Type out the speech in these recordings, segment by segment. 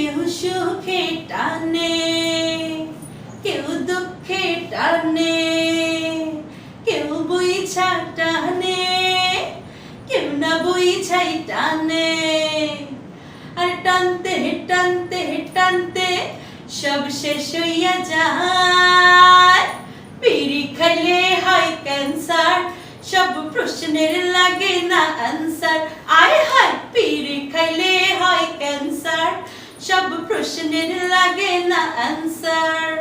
কেউ সুখে টানে, কেউ দুঃখে টানে, কেউ বুঝা টানে, কেউ না বুঝাই টানে। আর টানতে টানতে টানতে সব শেষ হইয়া যায়। বিড়ি খাইলে হয় ক্যান্সার, সব প্রশ্নের লাগে না আনসার। আয় হায়, বিড়ি খাইলে হয় ক্যান্সার, সব প্রশ্নের লাগে না আনসার।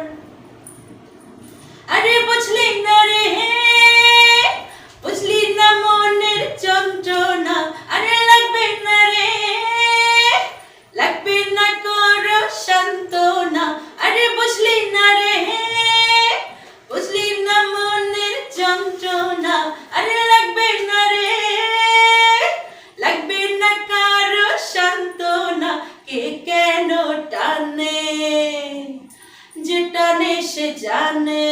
আরে বুঝলি না রে, বুঝলি না মনের যন্ত্রণা। আরে লাগবে না রে, লাগবে না করো সান্ত্বনা। আরে বুঝলি না রে, বুঝলি না মনের যন্ত্রণা। আরে লাগবে না রে, লাগবে না কারো সান্ত্বনা। কে কেন টানে, যে টানে সে জানে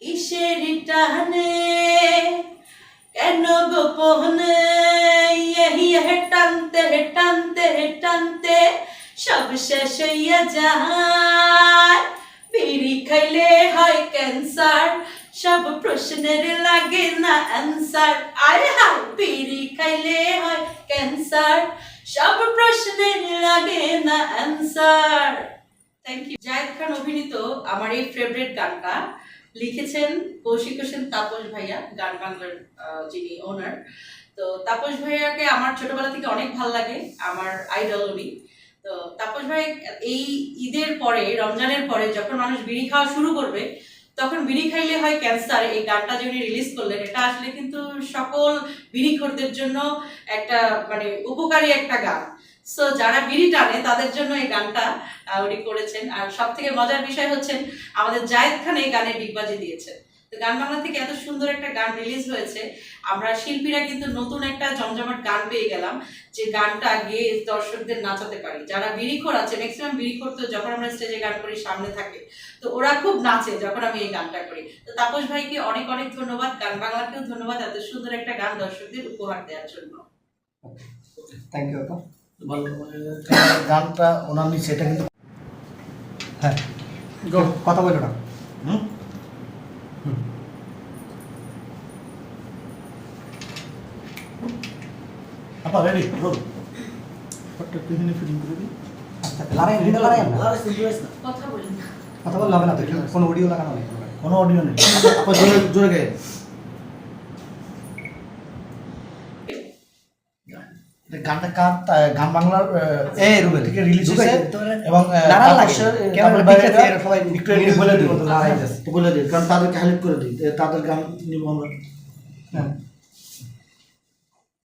কিসের টানে, কেন গোপনে। টানতে টানতে টানতে সব শেষ হইয়া যায়। বিড়ি খাইলে হয় ক্যান্সার, সব প্রশ্নের লাগে না আনসার। আয় হায়, বিড়ি খাইলে হয় ক্যান্সার, সব প্রশ্নের লাগে না answer. Thank you. Zayed Khan অভিনীত আমার এই ফেভারিট গানটা লিখেছেন কৌশিক হোসেন তাপস ভাইয়া, গান বাংলার যিনি ওনার। তো তাপস ভাইয়াকে আমার ছোটবেলা থেকে অনেক ভালো লাগে, আমার আইডল উনি। তো তাপস ভাই এই ঈদের পরে, রমজানের পরে যখন মানুষ বিড়ি খাওয়া শুরু করবে, তখন বিড়ি খাইলে হয় ক্যান্সার এই গানটা যে উনি রিলিজ করলেন, এটা আসলে কিন্তু সকল বিড়িখোরদের জন্য একটা মানে উপকারী একটা গান। সো যারা বিড়ি টানে তাদের জন্য এই গানটা উনি করেছেন। আর সব থেকে মজার বিষয় হচ্ছেন আমাদের জায়েদ খান এই গানে ডিগবাজি দিয়েছেন। তো গান বাংলা থেকে এত সুন্দর একটা গান রিলিজ হয়েছে, আমরা শিল্পীরা কিন্তু নতুন একটা জমজমাট গান পেয়ে গেলাম, যে গানটা গিয়ে দর্শকদের নাচাতে পারি। যারা বিড়িখোর আছে, ম্যাক্সিমাম বিড়িখোর তো যখন আমরা স্টেজে গান করি সামনে থাকে, তো ওরা খুব নাচে যখন আমি এই গানটা করি। তো তাপস ভাইকে অনেক অনেক ধন্যবাদ, গান বাংলাকেও ধন্যবাদ এত সুন্দর একটা গান দর্শকদের উপহার দেওয়ার জন্য। থ্যাংক ইউ আপা। গানটা ওনার নিচে এটা কিন্তু হ্যাঁ কথা বলো না। আপা রেডি রোল ফটো কিনে ফিটিং করে দিই। আচ্ছা লড়াই কথা বলি না, কথা বললে হবে না তো, কোনো অডিও লাগানো নেই, কোনো অডিও নেই। আপা জোরে জোরে গায়ে গানটা গান বাংলার এই রুমে থেকে রিলিজ হয়েছে এবং সবাই একটু বলে দিই, বলে দিই কারণ তাদেরকে হাইলাইট করে দিই, তাদের গান নিব আমরা। হ্যাঁ